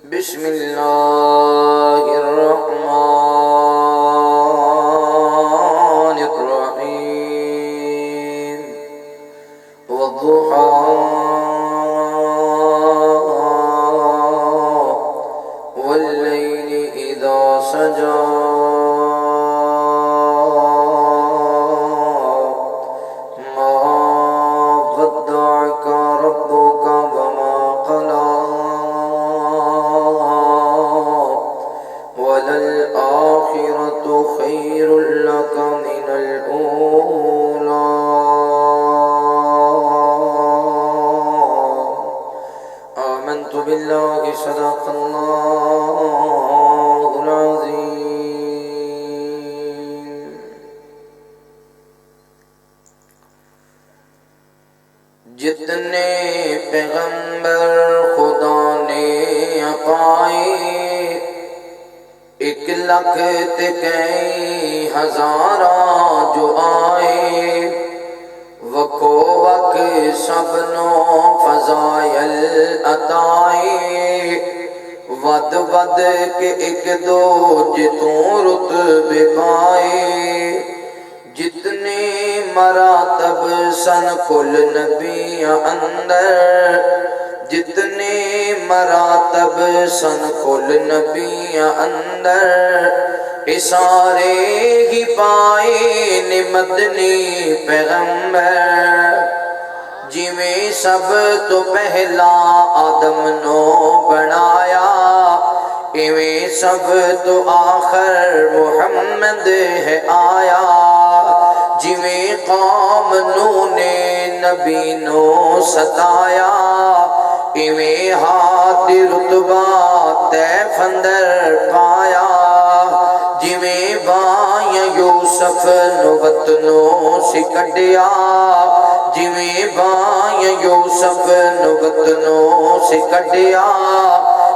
بسم اللہ الرحمن الرحیم والضحى والليل إذا سجى ما ودعك ربك وما قلى وللآخرة خير لك من الأولى آمنت بالله صدق الله العظيم جتنے پیغمبر خدا نے پائے 1,00,000 تے کئی ہزاراں جو آئے وکو وک سب نو فضائل عطائے ود ود کے ایک دو جتوں رتبے پائے جتنے مراتب سن کل نبیاں اندر جتنے مراتب سن کل نبیاں اندر سارے ہی پائے نے مدنی پیغمبر جویں سب تو پہلا آدم نو بنایا ایویں سب تو آخر محمد ہے آیا جویں قوم نو نے نبی نو ستایا ایویں ہاتھ رتبہ طیف اندر پایا جویں بائیں یوسف نو وطنو سے کڈیا جویں بائیں یوسف نو وطنو سے کڈیا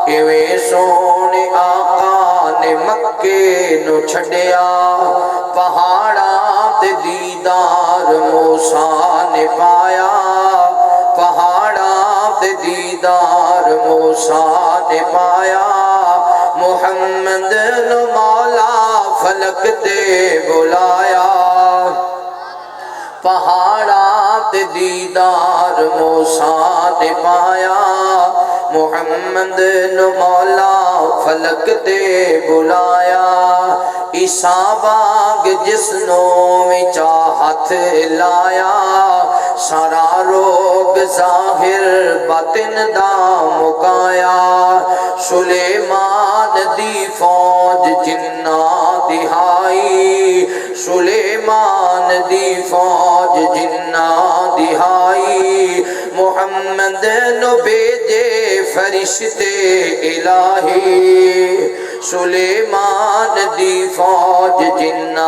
ایویں سونے آقا نے مکے نو چھڈیا پہاڑاں تے دیدار موسیٰ نے پایا پہاڑاں تے دیدار موسیٰ نے پایا محمد نو مولا فلک تے بلایا پہاڑاں تے دیدار موسیٰ نے پایا محمد نو مولا فلک تے بلایا عیسیٰ وانگ جس نو وچا ہاتھ لایا سارا روگ ظاہر باطن دا مکایا سلیمان دی فوج جنہ دہائی سلیمان دی فوج جنہ دہائی محمد نو بھیجے فرشتے الہی سلیمان دی فوج جنہ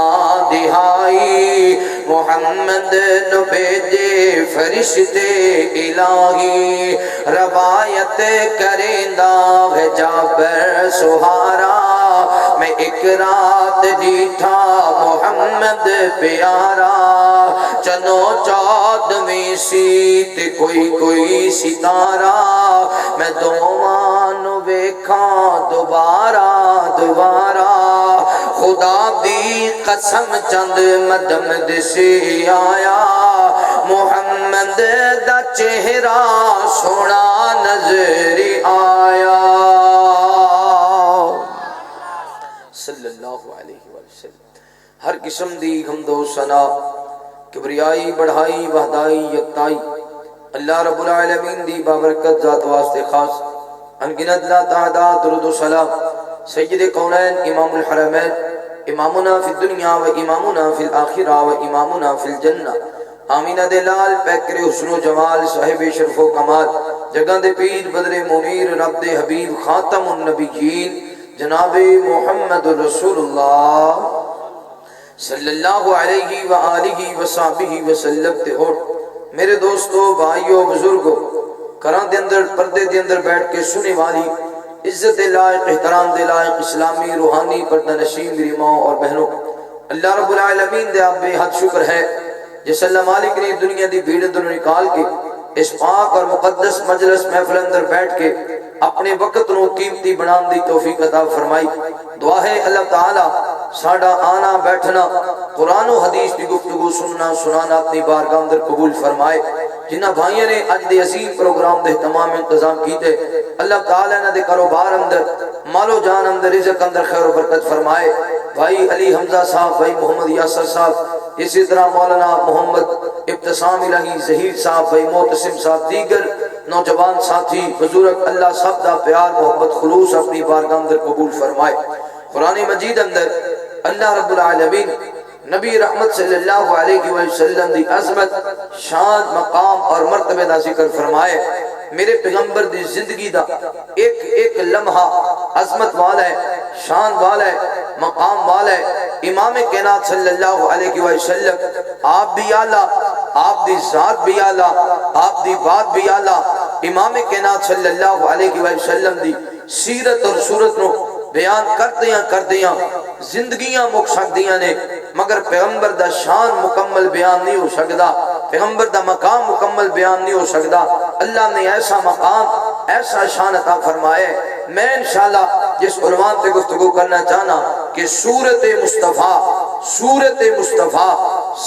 دہائی محمد نو بھیجے فرشتے الہی روایت کریندا ہے جابر سہارا میں ایک رات جیٹھا محمد پیارا چنو چودویں سیت کوئی ستارہ میں دوانو ویکھاں دوبارہ خدا دی قسم چند مدمد سے آیا محمد دا چہرہ سونا نظر آیا صلی اللہ علیہ وسلم ہر قسم دی حمد و ثنا کبریائی بڑھائی وحدائی یکتائی اللہ رب العالمین دی بابرکت ذات واسطے خاص انگنت لا تعداد درود و سلام سید قونین امام الحرمین امامنا فی الدنیا و امامنا فی الآخرہ و امامنا فی الجنہ آمینہ دلال پیکر حسن و جمال صاحب شرف و کمال جگہ دے پیر بدر منیر رب دے حبیب خاتم النبیین جناب محمد رسول اللہ صلی اللہ علیہ وآلہ وصحبہ وسلم تے ہو میرے دوستو بھائیو بزرگو کراں دے اندر پردے دے اندر بیٹھ کے سنے والی عزت لائق احترام دے لائق اسلامی روحانی پردہ نشین میری ماں اور بہنوں اللہ رب العالمین دے آپ بے حد شکر ہے جس اللہ مالک نے دنیا دی بھیڑ اندر نکال کے اس پاک اور مقدس مجلس محفل اندر بیٹھ کے اپنے وقت نو قیمتی بنان دی توفیق عطا فرمائی۔ دعا ہے اللہ تعالی ساڈا آنا بیٹھنا قرآن و حدیث کی گفتگو سننا سنانا اپنی بارگاہ اندر قبول فرمائے۔ جنہ بھائیوں نے اج دے عظیم پروگرام دے تمام انتظام کیتے اللہ تعالی نے دے کاروبار اندر مال و جان اندر رزق اندر خیر و برکت فرمائے۔ بھائی علی حمزہ صاحب، بھائی محمد یاسر صاحب، اسی طرح مولانا محمد ابتسام الہی ظہیر صاحب، بھائی معتصم صاحب، دیگر نوجوان ساتھی بزرگ اللہ سب دا پیار محبت خلوص اپنی بارگاہ اندر قبول فرمائے۔ قرآن مجید اندر اللہ رب العالمین نبی رحمت صلی اللہ علیہ وسلم دی عظمت شان مقام اور مرتبہ دا ذکر فرمائے۔ میرے پیغمبر دی زندگی دا ایک ایک لمحہ عظمت والا ہے، شان والا ہے، مقام والا ہے۔ امام کائنات صلی اللہ علیہ وسلم آپ بھی اعلیٰ، آپ دی ذات بھی اعلیٰ، آپ دی بات بھی اعلیٰ۔ امام کائنات صلی اللہ علیہ وسلم دی سیرت اور صورت نو بیان کردیاں زندگیاں مک سکدیاں نے، مگر پیغمبر دا شان مکمل بیان نہیں ہو سکدا، پیغمبر دا مقام مکمل بیان نہیں ہو سکدا۔ اللہ نے ایسا مقام ایسا شان عطا فرمائے۔ میں انشاءاللہ جس عنوان پہ گفتگو کرنا چاہنا کہ صورت مصطفیٰ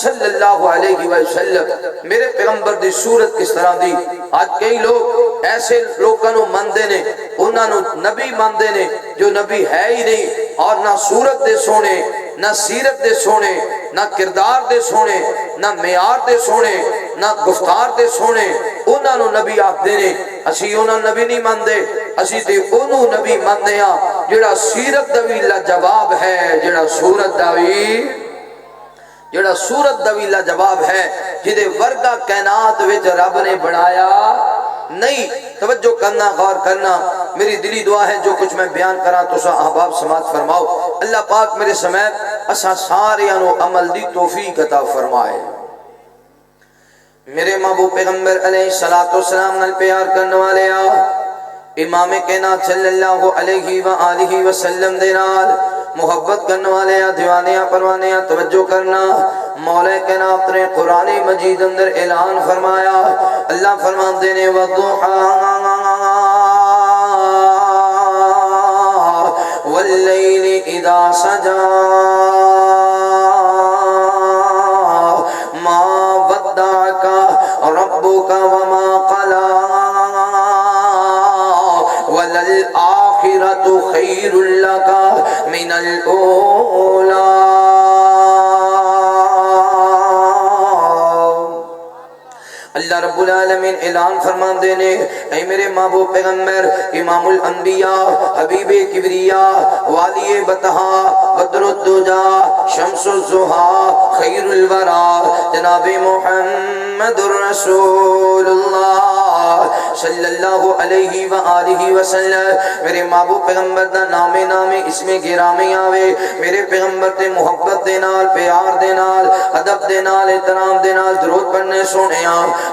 صلی اللہ علیہ وسلم میرے پیغمبر دی صورت کس طرح دی۔ آج کئی لوگ ایسے لوگوں نو مندے نے، انہاں نو نبی مندے نے جو نبی ہے ہی نہیں، اور نہ صورت دے سونے، نہ سیرت دے سونے، نہ کردار دے سونے، نہ معیار دے سونے، نہ گفتار دے سونے، انہاں نو نبی آپ دینے۔ اسی انہاں نبی نہیں مندے، اسی تے انہوں نبی مندے ہاں جڑا سیرت دوی لاجواب ہے، جڑا صورت دوی لاجواب ہے، جدے ورگا کائنات وچ رب نے بنایا نہیں۔ توجہ کرنا، غور کرنا، میری دلی دعا ہے جو کچھ میں بیان کراں تو سا احباب سماعت فرماؤ۔ اللہ پاک میرے سمیت اساں سارے انو عمل دی توفیق عطا فرمائے۔ میرے محبوب پیغمبر علیہ السلام نال پیار کرنے والے امام کائنات صلی اللہ علیہ وآلہ وسلم دے نال محبت کرنے والے دیوانے پروانے توجہ کرنا۔ مولا کائنات نے قرآن مجید اندر اعلان فرمایا، اللہ فرماتے نے وَالضُّحَىٰ وَاللَّيْلِ إِذَا سَجَىٰ ربك وما قلى وللآخرة خير لك من الأولى۔ اللہ رب العالمین اعلان فرمان دینے، اے میرے محبوب پیغمبر امام الانبیاء حبیب کبریاء والی بطحا بدر الدجا شمس الزہا خیر الورا جناب محمد الرسول اللہ صلی اللہ علیہ وآلہ وسلم۔ میرے محبوب پیغمبر دا نام اسم گرامی آوے، میرے پیغمبر تے محبت دے نال، پیار دے نال، ادب دے نال، احترام دے نال درود پڑھنے سونے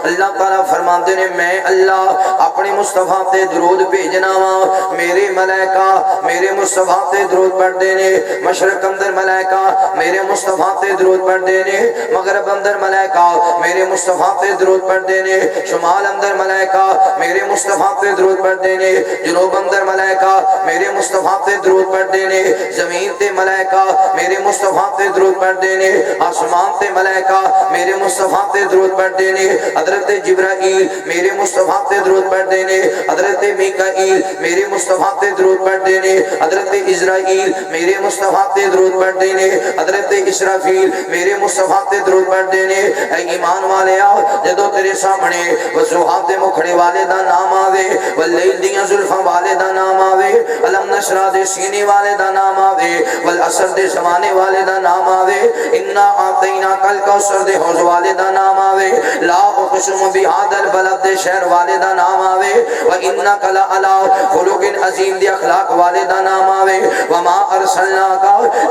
اللہ تعالیٰ فرماندے نے میں اللہ اپنے مصطفیٰ تے درود بھیجنا وا، میرے ملائکہ میرے مصطفیٰ تے درود پڑھ دینے، مشرق اندر ملائکہ میرے مصطفیٰ تے درود پڑھ دینے، مغرب اندر ملائکہ میرے مصطفیٰ تے درود پڑھ دینے، شمال اندر ملائکہ میرے مصطفیٰ تے درود پڑھ دینے، جنوب اندر ملائکہ میرے مصطفیٰ تے درود پڑھ دینے، زمین تے ملائکہ میرے مصطفیٰ تے درود پڑھ دینے، آسمان تے ملائکہ میرے مصطفیٰ تے درود پڑھ دینے، حضرت جبرائیل میرے مصطفیٰ تے درود پڑھ دینے، حضرت میکائیل میرے مصطفیٰ تے درود پڑھ دینے، حضرت اسرائیل میرے مصطفیٰ تے درود پڑھ دینے، حضرت اسرافیل میرے مصطفیٰ تے درود پڑھ دینے۔ اے ایمان والے آؤ جدو تیرے سامنے وضوحات دے مکھڑے والے دا نام آوے، واللیل دیاں زلفاں والے دا نام آوے، علم نشرہ دے سینے والے دا نام آوے، والعصر دے زمانے والے دا نام آوے، انا آتینا کل کوثر دے حوض والے دا نام آوے، لا اقسم بہذا البلد دے شہر والے دا نام آوے، وَإِنَّكَ لَعَلَىٰ خُلُقٍ عظیم دے اخلاق والے دا نام آوے، وَمَا أَرْسَلْنَاكَ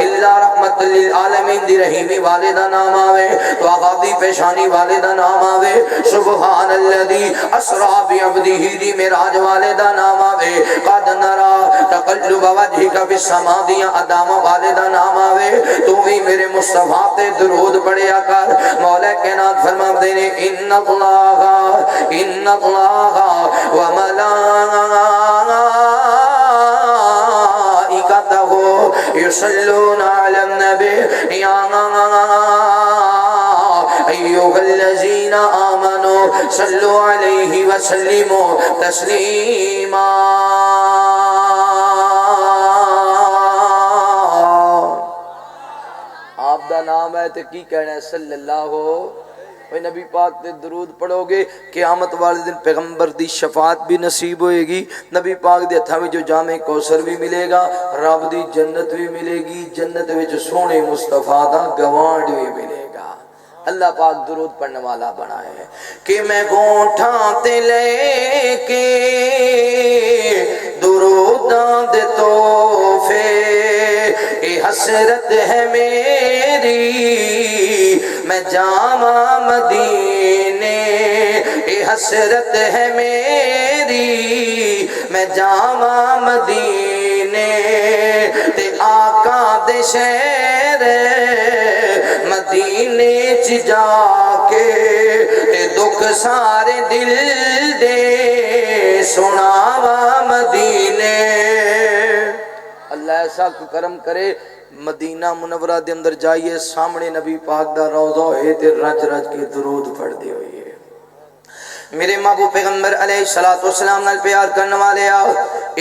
إِلَّا رَحْمَةً لِلْعَالَمِينَ دی رحیمی والے دا نام آوے، تو آغادی پیشانی والے دا نام آوے، سبحان الذی اسرا بعبدہ دی معراج والے دا نام آوے، قد نرا تقلب بوجہک فی السماء دیاں اداواں والے دا نام آوے تو بھی میرے مصطفیٰ تے درود پڑھیا کر۔ مولا کائنات فرماندے نے ان اللہ و ملائکتہ یصلون علی النبی یا ایھا الذین آمنوا صلوا علیہ وسلموا تسلیما۔ آپ دا نام ہے تے کی کہنا ہے صلی اللہ ہو نبی پاک تے درود پڑھو گے قیامت والے دن پیغمبر دی شفاعت بھی نصیب ہوئے گی، نبی پاک دے ہتھاں وچ جو جام کوثر بھی ملے گا، رب دی جنت بھی ملے گی، جنت وچ سونے مصطفیٰ دا گوانڈ بھی ملے گا۔ اللہ پاک درود پڑھنے والا بنائے کہ میں گونٹھاں تے لے کے دروداں دے تحفے اے حسرت ہے میری میں جاواں مدینے، اے حسرت ہے میری میں جاواں مدینے تے آقا دے شہر مدینے چ جا کے تے دکھ سارے دل دے سناواں مدینے۔ اللہ ایسا کرم کرے مدینہ منورہ دے اندر جائیے، سامنے نبی پاک دا روضہ ہے تے رج رج کے درود پڑھ دے ہوئے میرے محبوب پیغمبر علیہ السلام نال پیار کرنے والے آؤ،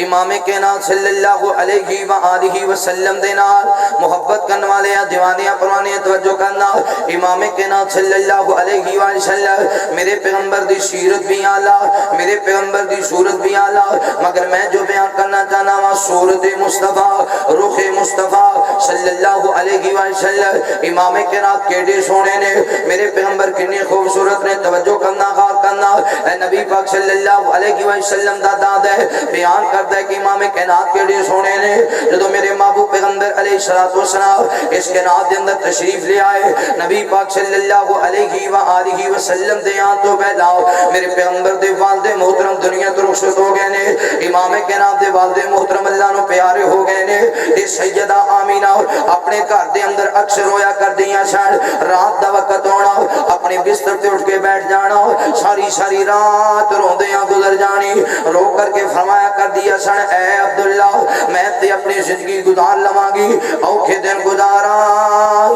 امام کائنات صلی اللہ علیہ وآلہ وسلم دے نال محبت کرنے والے آؤ، دیوانیاں پروانیاں توجہ کرنا، امام کائنات صلی اللہ علیہ وآلہ وسلم میرے پیغمبر دی سیرت بھی آلہ، میرے پیغمبر دی صورت بھی آلہ، مگر میں جو بیان کرنا چاہنا ہوں صورت مصطفیٰ، روح مصطفیٰ صلی اللہ علیہ وآلہ وسلم۔ امام کائنات کیڑے سونے نے، میرے پیغمبر کتنی خوبصورت نے، توجہ کرنا، غور کرنا۔ اے نبی پاک صلی اللہ علیہ وسلم دا داد ہے، بیان کرتا ہے کہ امام کائنات کیڑے سونے نے، جدو میرے محبوب پیغمبر علیہ السلام اس کائنات دے اندر تشریف لے آئے، نبی پاک صلی اللہ علیہ وآلہ وسلم دے آن تو پہلا میرے پیغمبر دے والد محترم دنیا تو رخصت ہو گئے نے، امام کائنات دے والد محترم اللہ نو پیارے ہو گئے نے۔ اس سیدہ آمینہ اپنے گھر دے اندر اکثر ہویا کر دیاں سن، رات دا وقت ہونا اپنے بستر تے اٹھ کے بیٹھ جانا، ساری رات روندیاں گزر جانی، رو کر کے فرمایا کر دیا سن اے عبداللہ میں تے اپنی زندگی گزار لواں گی، اوکھے دن گزارا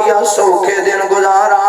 یا سوکھے دن گزارا،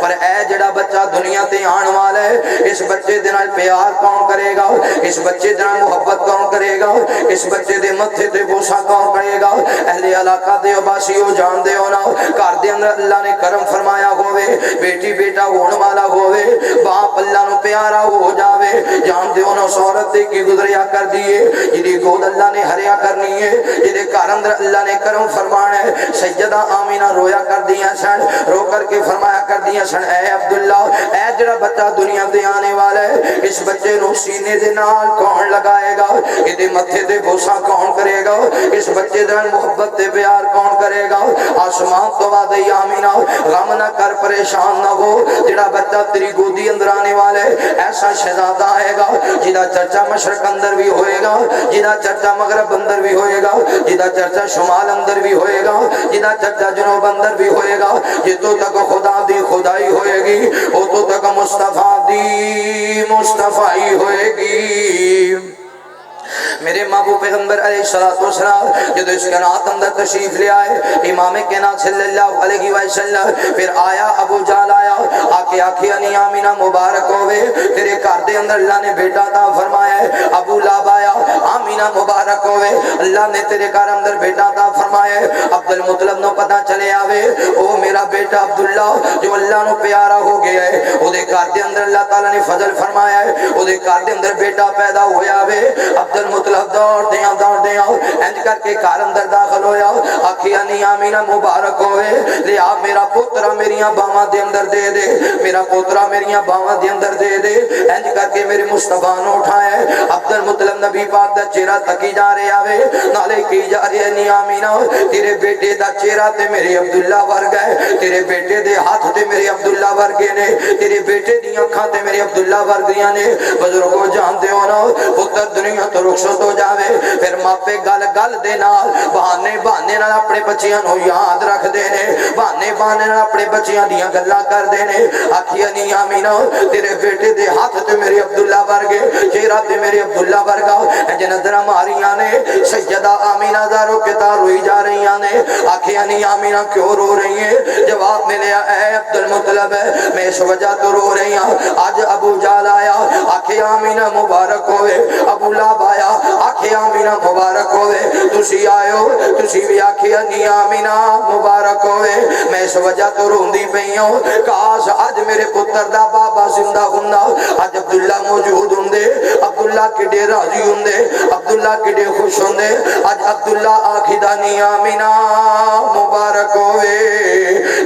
پر اے جڑا بچہ دنیا تے آن والا ہے اس بچے دے نال پیار کون کرے گا، اس بچے دے نال محبت کون کرے گا، اس بچے دے متھے تے بوسا کون کرے گا۔ اہل علاقہ دے عباسیو جان دے ہونا، گھر دے اندر اللہ نے کرم فرمایا ہوئے، بیٹی بیٹا ہون والا ہوئے، باپ اللہ نو پیارا ہو جاوے، جان دے ہونا سورت دے کی گزریا کر دیئے، جدی گود اللہ نے ہریا کرنی ہے، جدی کار اندر اللہ نے کرم فرمانا ہے۔ سیدہ آمینہ رویا کر دیا سن، رو کر کے فرمایا کر دیا سن اے عبداللہ اے جڑا بچہ دنیا دے آنے والا ہے اس بچے نو سینے دے نال کون لگائے گا، ادھے متھے دے بوسا کون کرے گا، اس بچے دے محبت دے پیار کون کرے گا۔ آسمان تو وعدے آمینہ غم نہ کر پریشان نہ ہو، جڑا بچہ تیری گودی اندر آنے والا ہے ایسا شہزادہ آئے گا جدا چرچا مشرق اندر بھی ہوئے گا، جدا چرچا مغرب اندر بھی ہوئے گا، جدا چرچا شمال اندر بھی ہوئے گا، جدا چرچا جنوب اندر بھی ہوئے گا، جتوں تک خدا دی خدائی ہوئے گی اتوں تک مصطفیٰ دی مصطفیٰ ہوئے گی۔ میرے محبوب پیغمبر علیہ السلام جدو اس کائنات اندر تشریف لے آئے، امام کائنات صلی اللہ علیہ وسلم پھر آیا ابو جہل آیا، آکے آکھیا نہیں آمینہ مبارک ہوئے تیرے گھر دے اندر اللہ نے بیٹا عطا فرمایا ہے۔ ابو لہب آیا، آمینہ مبارک ہوئے اللہ نے تیرے گھر اندر بیٹا عطا فرمایا ہے۔ عبد المطلب نو پتہ چلے آوے او میرا بیٹا عبداللہ جو اللہ نو پیارا ہو گیا ہے، او دے گھر دے اندر اللہ تعالیٰ نے فضل فرمایا ہے، او دے گھر دے اندر بیٹا پیدا ہویا وے۔ عبد المطلب دوڑ دیاں انج کر کے گھر اندر داخل ہویا، آکھیا نہیں آمینہ مبارک ہوئے لیا میرا پوترا میریاں باواں دے اندر دے دے، میرا پوترا میریاں باواں دے اندر دے دے، انج کر کے میرے مصطفیٰ نو اٹھایا۔ عبد المطلب نبی پاک دا چہرہ تکی جا رہے آوے، نالے کی جا رہے نہیں آمینہ تیرے بیٹے دا چہرہ تے میرے عبداللہ ورگا ہے، تیرے بیٹے دے ہاتھ تے میرے عبداللہ ورگے نے، تیرے بیٹے دی اکھاں تے میرے عبداللہ ورگیاں نے۔ بزرگوں جانتے ہو نا پتر دنیا تو رخصت ہو جاوے پھر ماپے گل گل دے نال بہانے بہانے نال اپنے بچیاں نو یاد رکھ دے نے، بہانے بہانے نال اپنے بچیاں دیاں گلاں کر دے نے۔ آکھیا نہیں آمینہ تیرے بیٹے دے ہاتھ تے میرے عبداللہ ورگے، چہرہ تے میرے عبداللہ ورگا، نظراں ماریاں نے۔ سیدہ آمینہ دارو کتا روئی جا رہی نے۔ آکھیا نہیں آمینہ کیوں رو رہی ہیں؟ جواب ملیا اے عبد المطلب میں اس وجہ تو رو رہی ہوں، آج ابو جال آیا آکھیا آمینہ مبارک ہوئے، ابو لہب آیا آکھیا آمینہ مبارک ہوئے، تسی آئے ہو تسی بھی آکھیا نہیں آمینہ مبارک ہوئے۔ میں اس وجہ تو روندی پئی ہوں، کاش آج میرے پتر دا بابا زندہ ہوندا، آج عبداللہ موجود ہوندے، عبداللہ کڈے راضی ہوندے، عبداللہ کڈے خوش ہوندے، آج عبداللہ آکھدا نہیں آمینہ مبارک ہوئے،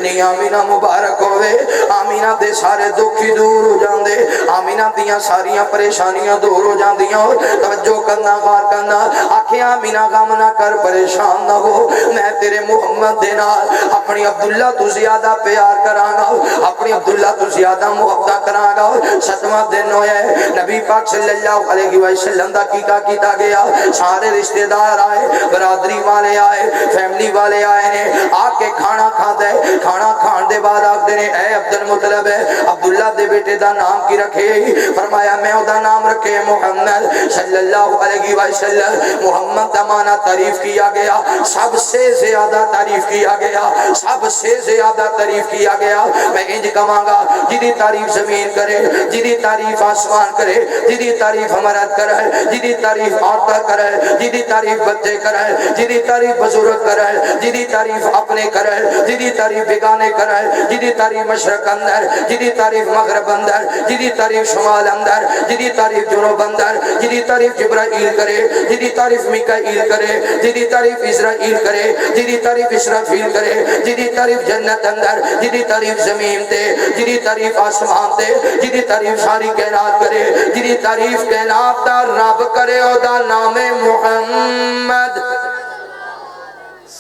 نہیں آمینہ مبارک ہوئے۔ آمینہ دے سارے دکھی دور ہو جاندے، آمینہ دیاں ساریاں پریشانیاں دور ہو جاندیاں۔ توجہ کرنا غار کرنا، آکھیں آمینہ غم نہ کر پریشان نہ ہو، میں تیرے محمد دے نال اپنی عبداللہ تو زیادہ پیار کرانگا، اپنی عبداللہ تو زیادہ محبت کرانگا۔ ستواں دن ہوئے نبی پاک صلی اللہ علیہ وسلم دا کیتا گیا، سارے رشتہ دار آئے، برادری والے آئے، فیملی والے آئے نے، آکے کھانا کھا دے، کھانا کھان دے بعد آکھ دے اے عبد المطلب عبداللہ دے بیٹے دا نام کی رکھے؟ فرمایا میں دا نام رکھے محمد صلی اللہ علیہ وسلم۔ محمد دا معنی تعریف کیا گیا، سب سے زیادہ تعریف کیا گیا، سب سے زیادہ تعریف کیا گیا۔ میں انج کہاں گا جدی تعریف زمین کرے، جدی تعریف آسمان کرے، جدی تعریف مرد کرے، جدی تعریف عورت کرے، جدی تعریف بچے کرے، جدی تعریف بزرگ کرے، جدی تعریف اپنے کرے، جدی تعریف بیگانے کرے، جدی تعریف مشرق اندر، جدی تعریف مغرب اندر، جدی تعریف شمال اندر، جدی تعریف جنوب اندر، جدی تعریف جبرائیل کرے، جدی تعریف میکائیل کرے، جدی تعریف اسرائیل کرے، جدی تعریف اسرافیل کرے، جدی تعریف جنت اندر، جدی تعریف زمین تے، جدی تعریف آسمان تے، جدی تعریف ساری کائنات کرے، جدی تعریف کائنات دا رب کرے، او دا نام محمد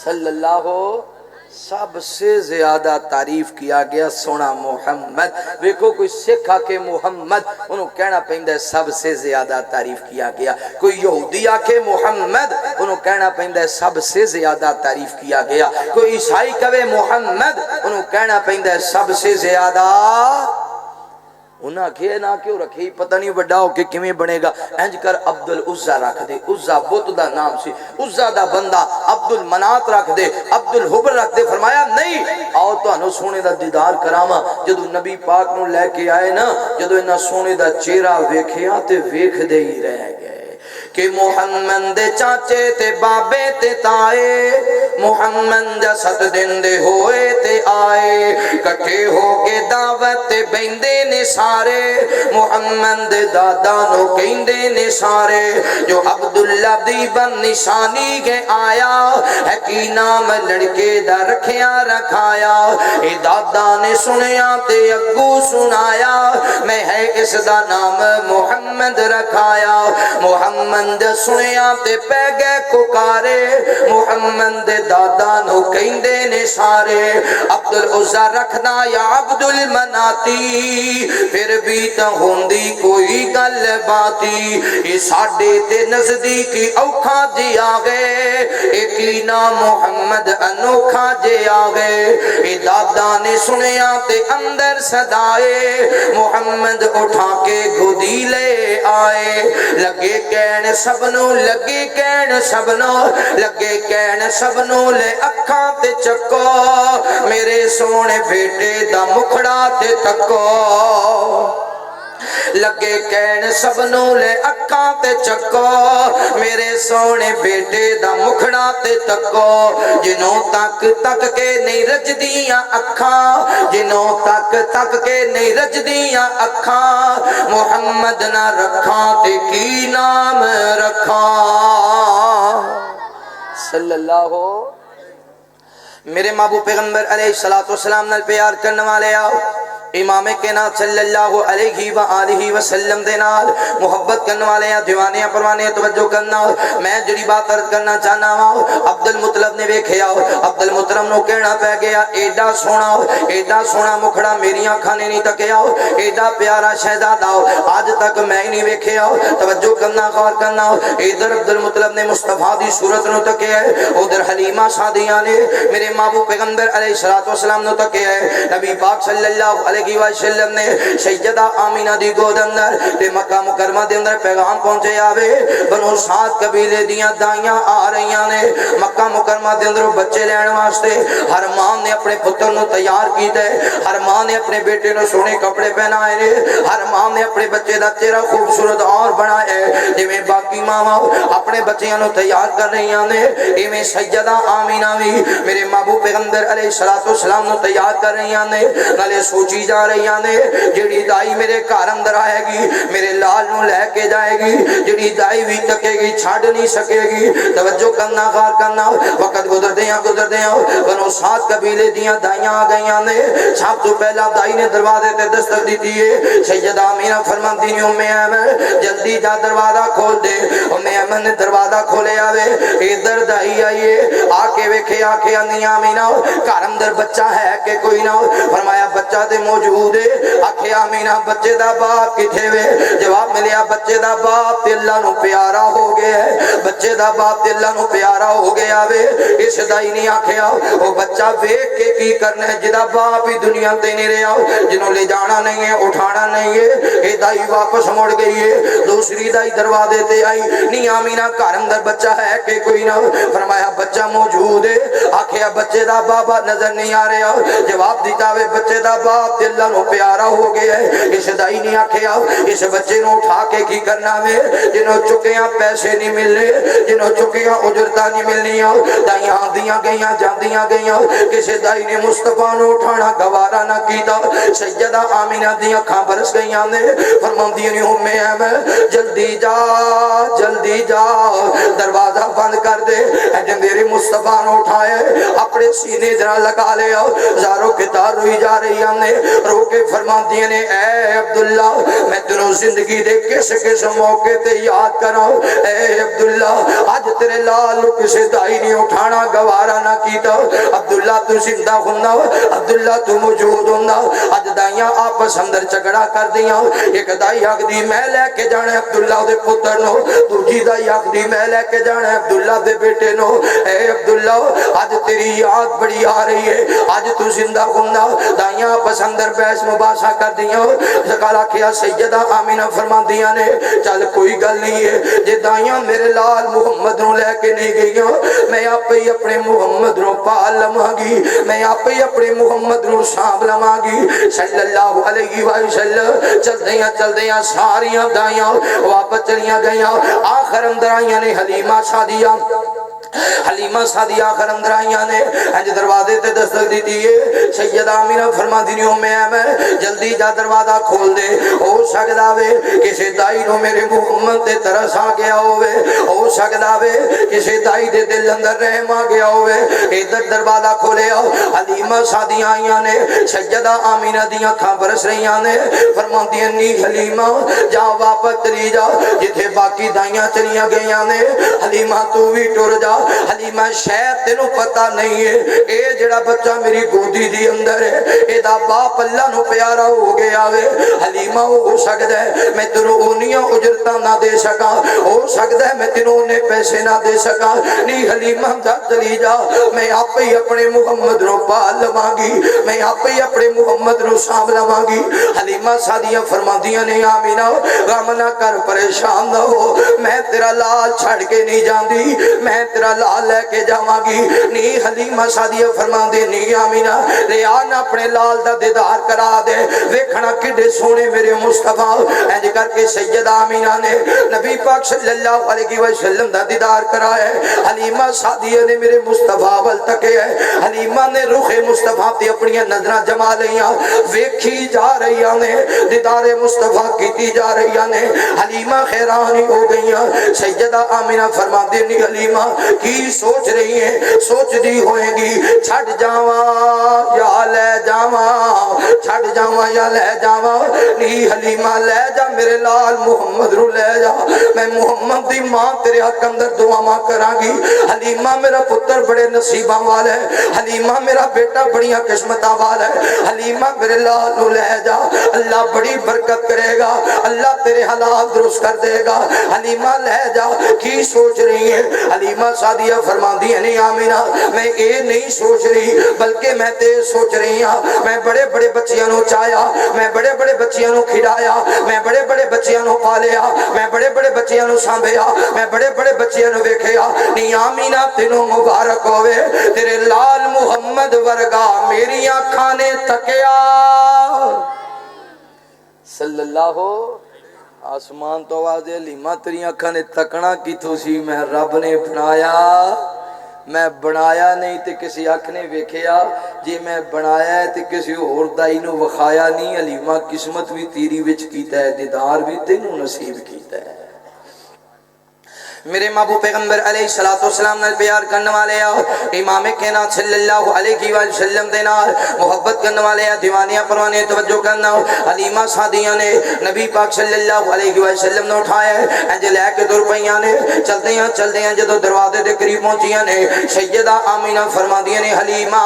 صلی اللہ سب سے زیادہ تعریف کیا گیا سونا محمد۔ ویکھو کوئی سکھا کے محمد انہوں کہنا پہندہ ہے سب سے زیادہ تعریف کیا گیا، کوئی یہودی آکے محمد انہوں کہنا پہندہ ہے سب سے زیادہ تعریف کیا گیا، کوئی عیسائی کہے محمد انہوں کہنا پہندہ ہے سب سے زیادہ انہاں کہے نہ کیوں رکھے پتہ نہیں بڑا ہو کہ کمیں بنے گا، انج کر عبد العزہ رکھ دے، عزہ بت دا نام سی، عزہ دا بندہ عبد المنات رکھ دے، عبد الحبر رکھ دے۔ فرمایا نہیں آؤ تو انہوں سونے دا دیدار کراما۔ جدو نبی پاک نو لے کے آئے نا، جدو انہاں سونے دا چہرہ ویکھے آتے ویکھ دے ہی رہ گئے کہ محمد دے چاچے تے بابے تے تائے، محمد جا 7 دن دے ہوئے تے آئے، کٹھے ہو کے دعوت تے بیندے نے سارے، محمد دے دادا نو کہندے نے سارے، جو عبداللہ دی بن نشانی کے آیا ہے کی نام لڑکے دا رکھیا رکھایا، اے دادا نے سنیا تے اگو سنایا، میں ہے اس دا نام محمد رکھایا۔ محمد سنیا تے پہ گئے ککارے، محمد دادا نو کہندے نے سارے، عبد العزہ رکھنا یا عبد المناتی، پھر بھی تا ہوندی کوئی گل باتی، یہ ساڑے تے نزدیکی اوکھا جی آگے، ایک ہی نام محمد انوکھا جی آگے، یہ دادا نے سنیا تے اندر صدائے، محمد اٹھا کے گودی لے آئے، لگے کہنے سبنو، لگے کہنے سبنو، لگے کہنے سبنو لے اکھاں تے چکو، میرے سونے بیٹے دا مکھڑا تے تکو، لگے کہنے سبنو لے اکھاں تے چکو، میرے سونے بیٹے دا مکھڑا تے تکو، جنوں تک تک کے نہیں رج دیاں اکھاں، جنوں تک تک کے نہیں رج دیاں اکھاں، محمد نہ رکھاں تے کی نام رکھاں صلی اللہ ہو۔ میرے محبوب پیغمبر علیہ السلام نال پیار کرنے والے آؤ، امام کائنات صلی اللہ علیہ وآلہ وسلم دے نال محبت کرنے والے ہیں دیوانے پروانے توجہ کرنا میں جڑی بات عرض کرنا چاہنا وا عبد المطلب نے ویکھیا عبد المطلب نو کہنا پہ گیا ایڈا سونا مکھڑا میری اکھاں نے نہیں تکیا ایڈا پیارا شہزادہ آج تک میں نہیں ویکھیا توجہ کرنا غور کرنا ادھر عبد المطلب نے مصطفیٰ دی صورت نو تکیا ادھر حلیمہ سعدیہ نے میرے محبوب پیغمبر علیہ الصلوۃ والسلام نو تکیا نبی پاک صلی اللہ علیہ وسلم نے سیدہ آمینہ دی گود اندر تے مکہ مکرمہ دے اندر پیغام پہنچے آوے بنو سعد قبیلے دیاں دائیاں آ رہیاں نے مکہ مکرمہ دے اندر بچے لین واسطے ہر ماں نے اپنے پتر نو تیار کیتا ہے ہر ماں نے اپنے بیٹے نو سونے کپڑے پہنائے نے ہر ماں نے اپنے بچے دا چہرہ خوبصورت اور بنایا ہے جویں باقی ماواں اپنے بچیاں نو تیار کر رہیاں نے ایویں سیدہ آمینہ بھی میرے محبوب پیغمبر علیہ الصلوۃ والسلام نو تیار کر رہیاں نے نالے سوچی جا رہیاں نے جڑی دائی میرے گھر اندر آئے گی میرے لال نو لے کے جائے گی جڑی دائی بھی تکے گی چھڑ نہیں سکے گی توجہ کرنا غور کرنا وقت گزردیاں بنو سعد قبیلے دیاں دائیاں آ گئیاں نے سب تو پہلا دائی نے دروازے تے دستک دیتی ہے سیدہ آمینہ فرماندی نے ام ایمن جلدی جا دروازہ کھول دے ام ایمن نے دروازہ کھولے آوے ادھر دائی آئیے آ کے ویکھے آ کے اندی آمینہ گھر اندر بچہ ہے کہ کوئی نہ فرمایا بچہ تے موجود ہے آکھے آمینہ بچے دا باپ کتھے وے جواب ملیا بچے دا باپ تے اللہ نو پیارا ہو گیا ہے بچے دا باپ تے اللہ نو پیارا ہو گیا وے اس دائی نہیں آکھیا او بچہ ویکھ کے کی کرنا ہے جدا باپ ہی دنیا تے نہیں رہا جنہوں لے جانا نہیں ہے اٹھانا نہیں ہے اے دائی واپس مڑ گئی ہے دوسری دائی دروازے تے آئی نہیں آمینہ گھر اندر بچہ ہے کہ کوئی نہ فرمایا بچہ موجود ہے آکھیا بچے دا بابا نظر نہیں آ رہا جواب دیتا وے بچے دا باپ تے اللہ نو پیارا ہو گیا ہے اس دائی نہیں آکھیا اس بچے نو اٹھا کے کی کرنا وے جنہوں چکیاں پیسے نہیں ملنے جنہوں چکیاں اجرتا نہیں ملنی دائیاں آندیاں گئیاں جاندیاں گئیاں کسی دائی نے مصطفیٰ نو اٹھانا گوارا نہ کیتا سیدہ آمینہ دیاں کھاں برس گئیاں نے فرماندی نے ام ایمن جلدی جا دروازہ بند کر دے اے میرے مصطفیٰ نو اٹھائے اپنے سینے جرا لگا لے زاروں کے تار روئی جا رہی ہم نے رو کے فرماندی نے اے عبداللہ میں تنوں زندگی دے کس موقع تے یاد کرا اے عبداللہ آج تیرے لال کسے دائی نہیں اٹھانا گوارا نہ کیتا عبداللہ تو زندہ ہونا عبداللہ تو موجود ہونا آج دائیاں آپس اندر جھگڑا کر دیا ایک دائی حق دی میں لے کے جانا عبداللہ دے پتر نو دوجی دائی حق دی میں لے کے جانا عبداللہ دے بیٹے نو اے عبداللہ آج تیری یاد بڑی آ رہی ہے آج تو زندہ ہونا دائیاں آپس اندر بحث مباحثہ کر دیا سکالا کیا سیدہ آمینہ فرمان دیا نے چل کوئی گل نہیں ہے جے دائیاں میرے لال محمد نو لے کے نہیں گئی میں آپ ہی اپنے محمد نو پال لماگی میں آپ ہی اپنے محمد نو سانب لماگی صلی اللہ علیہ وسلم چل دیاں ساریاں دائیاں واپس چلیاں گئیاں آخر اندر آئیاں نے حلیمہ سعدیہ آخر اندر آئیاں نے انج دروازے تے دستک دیتی ہے سیدہ آمینہ فرما دینیوں میں جلدی جا دروازہ کھول دے او سکدا وے کسی دائی نو میرے محمد تے ترس آ گیا ہوئے او سکدا وے کسی دائی دے دل اندر رحم آ گیا ہوئے ادھر دروازہ کھولے حلیمہ سعدیہ آئیاں نے سیدہ آمینہ دیاں کھاں برس رہیاں نے فرما دینی حلیمہ جا واپس چلی جا جتھے باقی دائیاں چلیاں گئیاں نے حلیمہ تو بھی ٹر جا حلیمہ شاید تینوں پتہ نہیں ہے اے جڑا بچہ میری گودی دی اندر ہے اے دا باپ اللہ نو پیارا ہو گیا وے حلیمہ ہو سکتا ہے میں تینوں اونیاں اجرتا نہ دے سکا ہو سکتا ہے میں تینوں انہیں پیسے نہ دے سکا نہیں حلیمہ جا چلی جا میں آپ ہی اپنے محمد نو پال لماگی میں آپ ہی اپنے محمد نو سانب لماگی حلیمہ سعدیہ فرما دیا نے آمینہ غم نہ کر پریشان نہ ہو میں تیرا لال چھڑ کے نہیں جاندی میں تیرا لال لے کے جاواں گی نہیں حلیمہ سعدیہ فرما دے نہیں آمینہ لے آنا اپنے لال دا دیدار کرا دے ویکھنا کڈے سونے میرے مصطفیٰ اینج کر کے سیدہ آمینہ نے نبی پاک صلی اللہ علیہ وسلم دا دیدار کرا ہے حلیمہ سعدیہ نے میرے مصطفیٰ ول تکے ہے حلیمہ نے رخ مصطفیٰ تے اپنی نظرہ جما لیاں ویکھی جا رہیاں نے دیدار مصطفیٰ کیتی جا رہیاں نے حلیمہ خیرانی ہو گئیاں سیدہ آمینہ فرما دے نہیں حلیمہ کی سوچ رہی ہے؟ سوچ دی ہوئے گی چھڑ جاواں یا لے جاواں، چھڑ جاواں یا لے جاواں، نی حلیمہ لے جا میرے لال محمد رو لے جا، میں محمد دی ماں تیرے حق اندر دعا ماں کراں گی۔ حلیمہ میرا پتر بڑے نصیباں والا ہے، حلیمہ میرا بیٹا بڑیاں قسمتاں والا ہے، حلیمہ میرے لال رو لے جا، اللہ بڑی برکت کرے گا، اللہ تیرے حالات درست کر دے گا۔ حلیمہ لے جا، کی سوچ رہی ہے؟ حلیمہ سعدیہ فرماندی ہے نہیں آمینہ میں اے نہیں سوچ رہی بلکہ میں تے سوچ رہی ہاں، میں بڑے بڑے بچیاں نو چایا، میں بڑے بڑے بچیاں نو کھڑایا، میں بڑے بڑے بچیاں نو پالیا، میں بڑے بڑے بچیاں نو سانبھیا، میں بڑے بڑے بچیاں نو ویکھیا، نہیں آمینہ تینوں مبارک ہوئے، تیرے لال محمد ورگا میری آنکھاں نے تکیا صلی اللہ ہو آسمان تو آواز ہے حلیمہ تیری آنکھاں نے تکنا کی تو سی میں رب نے بنایا، میں بنایا نہیں تے کسی آنکھ نے ویکھیا، جی میں بنایا ہے تے کسی اور دائی نو وکھایا نہیں۔ حلیمہ قسمت بھی تیری وچ کیتا ہے، دیدار بھی تینوں نصیب کیتا ہے۔ میرے محبوب پیغمبر علیہ السلام نے پیار کرنے والے امام کائنات صلی اللہ علیہ وسلم دے نال محبت کرنے والے دیوانیاں پروانے توجہ کرنا۔ حلیمہ سعدیہ نے نبی پاک صلی اللہ علیہ وسلم نے اٹھایا انج لے کے دور پیاں نے، چلدے ہیں جدوں دروازے دے قریب پہنچیاں نے، سیدہ آمینہ فرماندیاں نے حلیمہ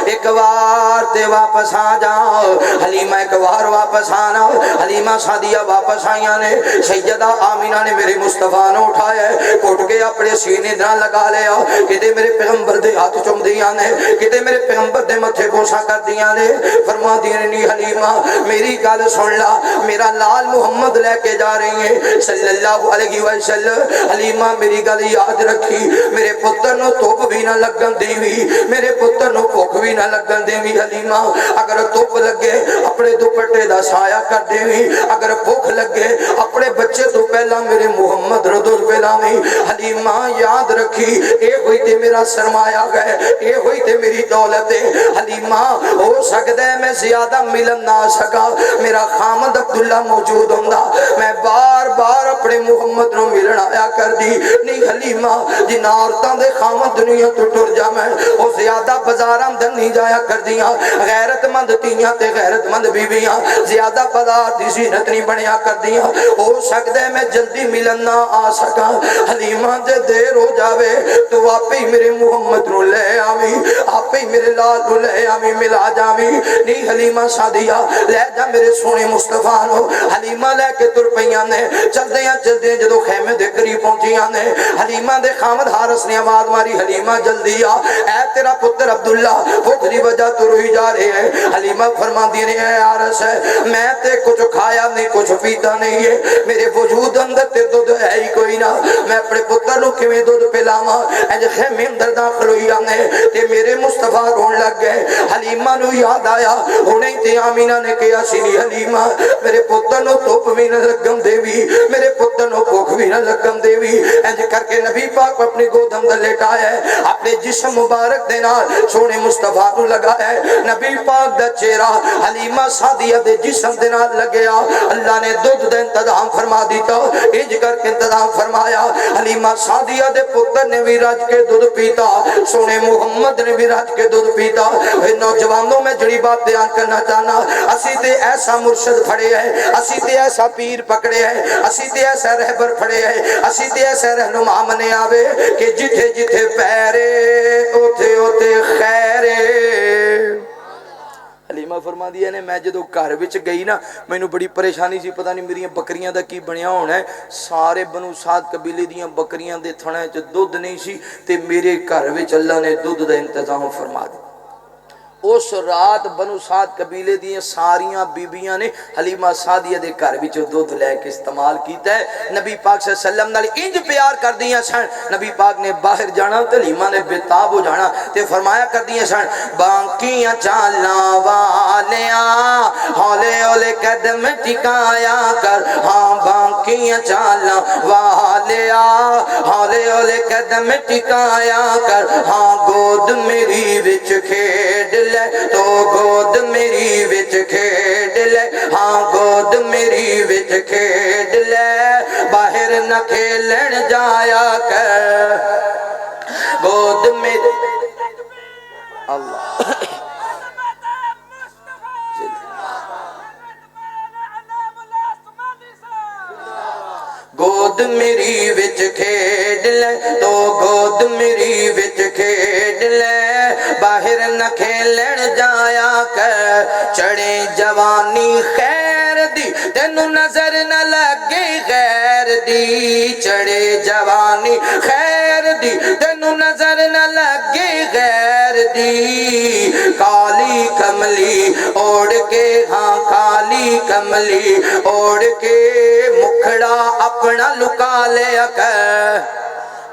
ایک بار تے واپس آ جاؤ، حلیمہ ایک بار واپس آنا۔ حلیمہ سعدیہ واپس آئیاں نے، سیدہ آمینہ نے میرے مصطفیٰ نے اٹھایا اٹھ کے اپنے سینے نہ لگا لیا، کدے میرے پیغمبر دے ہاتھ چوم دیاں نے، کدے میرے پیغمبر دے متھے بوسا کر دیاں نے، فرما دیاں نے حلیمہ میری گل سن لا، میرا لال محمد لے کے جا رہی ہے صلی اللہ علیہ وسلم۔ حلیمہ میری گل یاد رکھی، میرے پتر نو توپ بھی نہ لگن دیوی، میرے پتر نو بھوک بھی نہ لگن دیوی۔ حلیمہ اگر توپ لگے اپنے دوپٹے دا سایہ کر دیوی، اگر بھوک لگے اپنے بچے تو پہلا میرے محمد ردول پہلاوی۔ حلیمہ یاد رکھی اے ہوئی تے میرا سرمایہ گئے، اے ہوئی تے میری دولت ہے۔ حلیمہ ہو سکتا ہے میں زیادہ ملن نہ سکا، میرا خامد عبداللہ موجود ہوندہ، میں بار بار اپنے محمد نو ملن آیا کر دی نہیں۔ حلیمہ جن عورتاں دے خامد دنیا تو ٹر جا میں وہ زیادہ بازاراں دن نہیں جایا کر دیاں، غیرت مند تیاں تے غیرت مند بیویاں زیادہ بازار دی زینت نہیں بنیا کر دیاں۔ ہو سکتا ہے میں جلدی ملن نہ آ سکا، حلیمہ دے دیر ہو جاوے تو آپ ہی میرے محمد نو لے آوی، آپ ہی میرے لال نو لے آوی ملا جاوی نہیں۔ حلیمہ سعدیہ لے جا میرے سونے مصطفیٰ نو، حلیمہ لے کے تر پیاں نے، چلدے ہیں جدو خیمے دے قریب پہنچیاں نے، حلیمہ دے خامد حارس نے آواز ماری حلیمہ جلدی آ، اے تیرا پتر عبداللہ بھوک دی وجہ تو روئی جا رہے ہیں۔ حلیمہ فرما دی نے اے حارس ہے میں تے کچھ کھایا نہیں کچھ پیتا نہیں ہے، میرے وجود اندر تے دودھ ہے ہی کوئی نہ، میں اپنے پتر نو کیویں دودھ پلاواں؟ انج خیمے اندر داخل ہوئی آنے تے میرے مصطفیٰ رون لگ گئے۔ حلیمہ نو یاد آیا ہونے تے آمینہ نے کہا سی حلیمہ میرے پتر نو توپ بھی نہ لگن دے وی، میرے پتر نو بھوک بھی نہ لگن دے وی۔ انج کر کے نبی پاک اپنی گود اندر لٹایا ہے، اپنے جسم مبارک دے نال سونے مصطفیٰ نو لگایا ہے، نبی پاک دا چہرہ حلیمہ سعدیہ دے جسم دے نال لگیا۔ اللہ نے دودھ دے انتظام فرما دیتا، انج کر کے انتظام فرمایا۔ حلیمہ سعدیہ دے پتر نے بھی رج کے دودھ پیتا، سونے محمد نے بھی رج کے دودھ پیتا۔ نوجوانوں میں جڑی بات بیان کرنا چاہنا، اسی تے ایسا مرشد پھڑے ہے، اسی تے ایسا پیر پکڑے ہے، اسی تے ایسا رہبر پھڑے ہے، اسی تے ایسا رہنما منے آوے کہ جتھے جتھے پیرے اوتھے اوتھے خیرے۔ حلیمہ فرما دیا نے میں جدو گھر وچ گئی نا مینوں بڑی پریشانی سی، پتہ نہیں میری بکریاں دا کی بنیا ہونا ہے، سارے بنو سعد قبیلے دیاں بکریاں دے تھنے وچ دودھ نہیں سی تے میرے گھر وچ اللہ نے دودھ دا انتظام فرما دیا۔ اس رات بنو سعد قبیلے دیاں ساریاں بیبیاں نے حلیمہ سعدیہ دے گھر وچ دودھ لے کے استعمال کیتا ہے۔ نبی پاک صلی اللہ علیہ وسلم نال انج پیار کر دیاں سن، نبی پاک نے باہر جانا تے حلیمہ نے بےتاب ہو جانا تے فرمایا کر دیاں سن بانکیاں چالاں والیاں ہولے ہولے قدم ٹکایا کر، ہاں بانکیاں چالاں والیا ہولے ہولے قدم ٹکایا کر، ہاں گود میری وچ کھیڈ لے تو گود میری وچ کھیڈ لے، ہاں گود میری وچ کھیڈ لے، باہر نہ کھیلن جایا کر، گود میری اللہ گود میری وچ کھیڈ لے تو گود میری وچ کھیڈ لے باہر نہ کھیلن جایا کر چڑھے جوانی خیر دی تینوں نظر نہ لگے غیر دی چڑھے جوانی خیر دی تینوں نظر نہ لگے غیر دی کالی کملی اوڑ کے ہاں کالی کملی اوڑ کے مکھڑا اپنا لکا لیا کر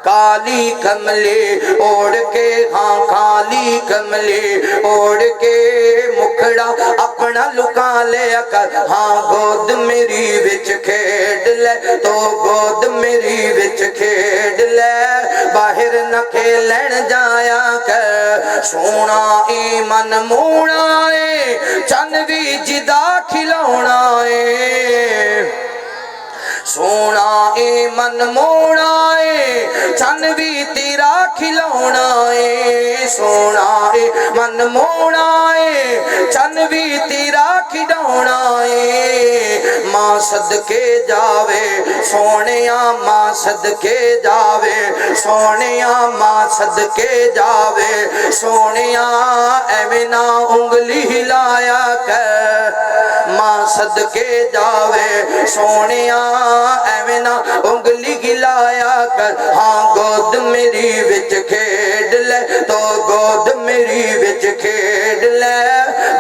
کالی کملی اوڑ کے ہاں کالی کملی اوڑ کے مکھڑا اپنا لکا لیا کر ہاں گود میری وچ کھیڈ لے تو گود میری وچ کھیڈ لے باہر نہ کھیلن جایا کر سونا ایمن مونا ہے چن بھی جدا کھلونا ہے سونا ایمن مونا ہے چن بھی تیرا کھلونا ہے سونا ایمن مونا ہے چن بھی تیرا کھلونا ہے ماں صدقے جاوے سونیا ماں صدقے جاوے سونیا ماں صدقے جاوے سونیا ایویں نہ انگلی ہلایا کر ماں صدقے جاوے سونیا ایویں نہ انگلی ہلایا کر ہاں گود میری وچ کھیڈ لے تو گود میری وچ کھیڈ لے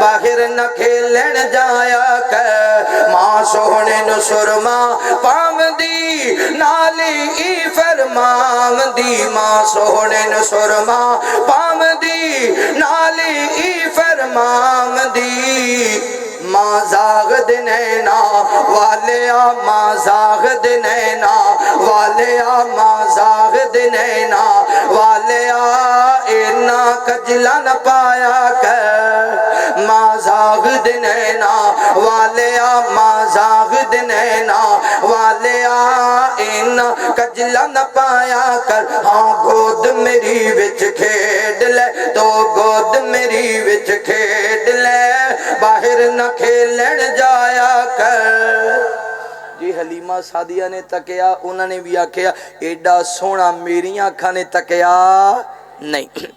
باہر نہ کھیلن جایا کر ماں سونے نو سرما پاوندی نالی ای فرماوندی ماں سونے نو سرما پاوندی نالی ای فرماوندی ماں زاغد نینا والیا ماں زاغد نینا والیا ماں زاغد نینا والیا اینا کجلا نہ پایا کر ماں زاغد نینا والیا ماں زاغد نینا والیا اینا کجلا نہ پایا کر ہاں گود میری وچ کھیڈ لے تو گود میری وچ کھیڈ لے باہر نہ کھیلن جایا کر جی حلیمہ سعدیہ نے تکیا انہوں نے بھی آکھیا ایڈا سونا میری آنکھاں نے تکیا نہیں